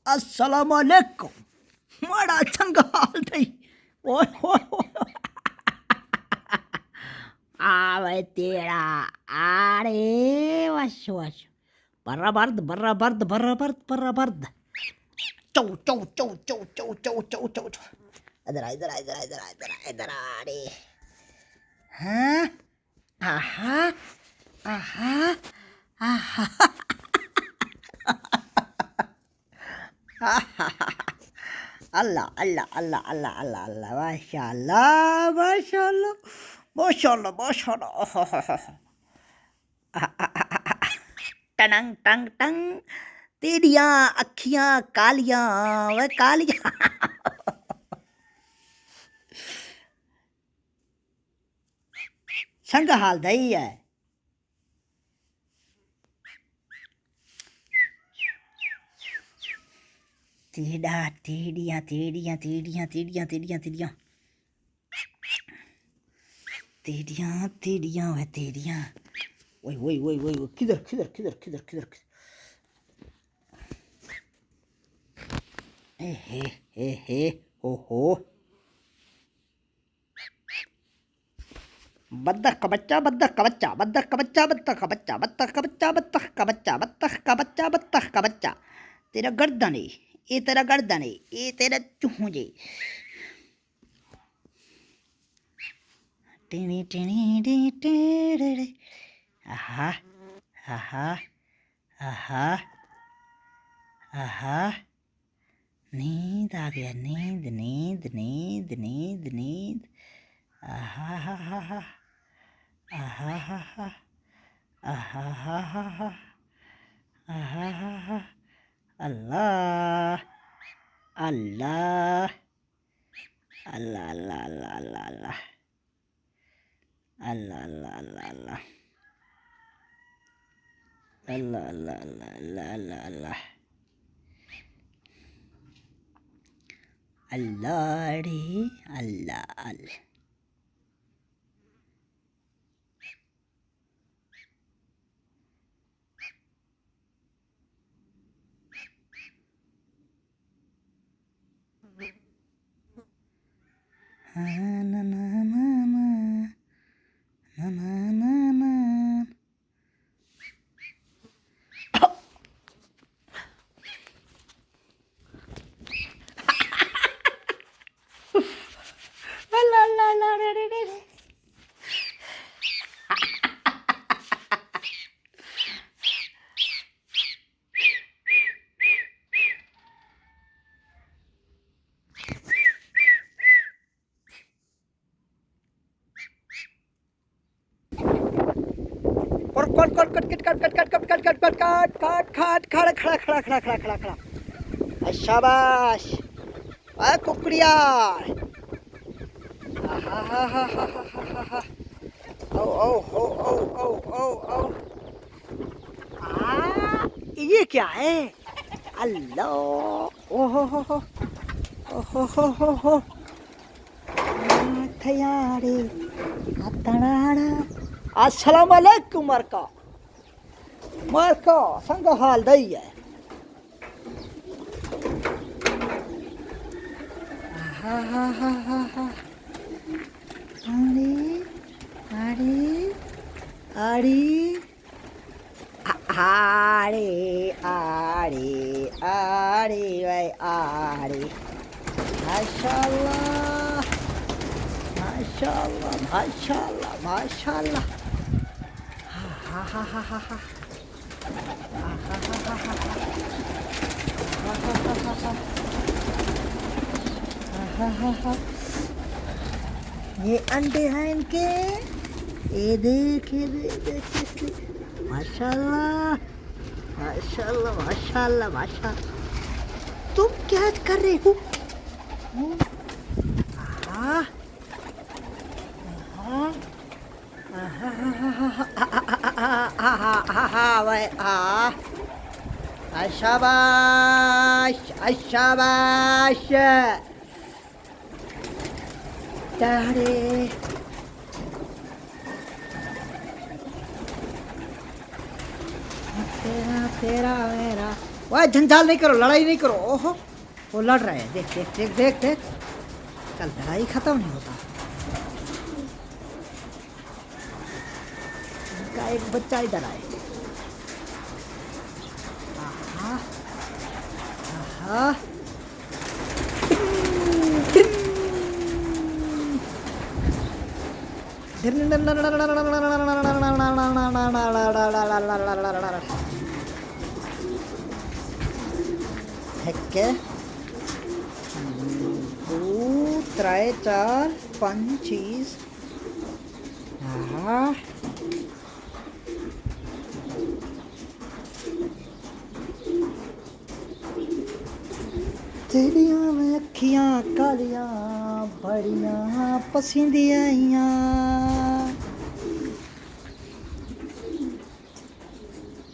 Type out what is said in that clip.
अस्सलाम वालेकुम माड़ा चंगा हाल थई ओए होए होए आवे तेरा अरे वश वश बर्रा बर्द चौ चौ चौ चौ चौ चौ चौ चौ चौ इधर आ इधर आ इधर आ इधर आ इधर आ इधर आ रे हाँ आहा आहा आहा अल्लाह अल्लाह अल्लाह अल्लाह अल्लाह अल्लाह माशाल्लाह माशाल्लाह माशाल्लाह माशाल्लाह टनंग टंग टंग तेरियां अखियां कालियां वे कालियां संग हाल दई है तेड़ा तेड़ियां तेड़ियां तेड़ियां तेड़ियां तेड़ियां तेड़ियां तेड़ियां तेड़ियां वे तेड़ियां ओए ओए ओए ओए किधर किधर किधर किधर किधर ए हे ओहो बत्तख का बच्चा बत्तख का बच्चा बत्तख का बच्चा बत्तख का बच्चा बत्तख का बच्चा बत्तख का बच्चा बत्तख का बच्चा बत्तख का बच्चा तेरा गर्दन है ये तेरा गर्दन है ये तेरा चूंजे टिनी टिनी टी टे आहा आहा आहा आहा नींद आ गया नींद नींद नींद नींद नींद आहा हा हा हा आहा हा हा आहा हा हा हा आहा हा हा अल्लाह अल्लाह अल्लाह अल्लाह अल्लाह अल्लाह अल्लाह अल्लाह अल्लाह अल्लाह अल्लाह अल्लाह अल्लाह अल्लाह अल्लाह अल्लाह अल्लाह रे अल्लाह अल्लाह हाँ ना ना ना ना ना ना ना ना अल्लाह अल्लाह अल्लाह रे रे रे और cut cut cut cut cut cut cut cut cut cut cut cut cut खड़ा खड़ा खड़ा खड़ा खड़ा खड़ा खड़ा शाबाश आ कुकड़िया ओ ओ ओ ओ ओ ओ ओ आ ये क्या है अल्लाह ओ हो थयारे अतनाड़ा अस्सलाम वालेकुम मरका संग हाल दई है हा हा हा हा हा अरे अरे अरे आरे आरे आरे भाई आरे माशाल्लाह माशाल्लाह माशाल्लाह माशाल्लाह हा हा हा हा हा ये अंडे हैं इनके ये देख ये देख माशाल्लाह माशाल्लाह माशाल्लाह माशाल्लाह तुम क्या कर रहे हो हाँ हाँ शाबाश शाबाश तारे तेरा तेरा मेरा वाह झंझाल नहीं करो, लड़ाई नहीं करो। ओहो वो लड़ रहे हैं, देख देख देख देख देख। कल लड़ाई खत्म नहीं होता। इनका एक बच्चा इधर आए। आहा आहा Hecke. 2, 3, 4, 5, 6. Aha. तेरियां में अखियां कालियां बड़ियां पसंद आइयां।